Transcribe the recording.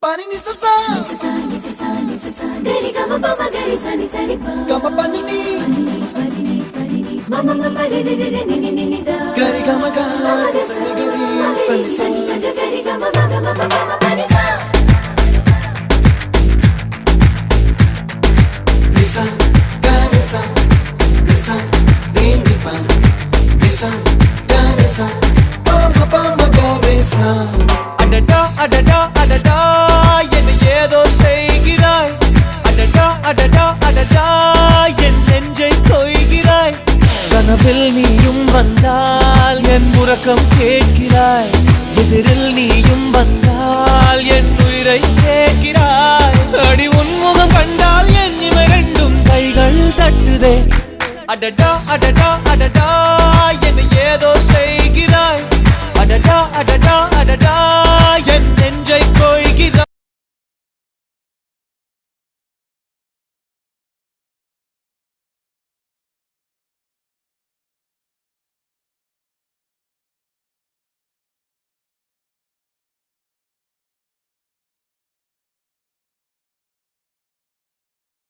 Pani ni sa sa gari gama pa ma gari sa ni sa ri pa gama pani ni mama mama re re re ni ni ni da gari gama ga sa ni gari sa ni sa gari gama ma gama mama pani sa nisa gari sa nisa re ni pa nisa gari sa pa ma gari sa அடடா அடடா அடடா என்ன ஏதோ செய்கிறாய் அடடா அடடா அடடா என் நெஞ்சை கொய்கிறாய் கனவில் நீயும் வந்தால் என் உறக்கம் கேட்கிறாய் எதிரில் நீயும் வந்தால் என் உயிரை கேட்கிறாய் அடி உன்முகம் கண்டால் என் இமை ரெண்டும் கைகள் தட்டுதே அடடா அடடா அடடா என்ன ஏதோ செய்கிறாய் அடடா அடடா அடடா என் நெஞ்சை கொய்கிறாய்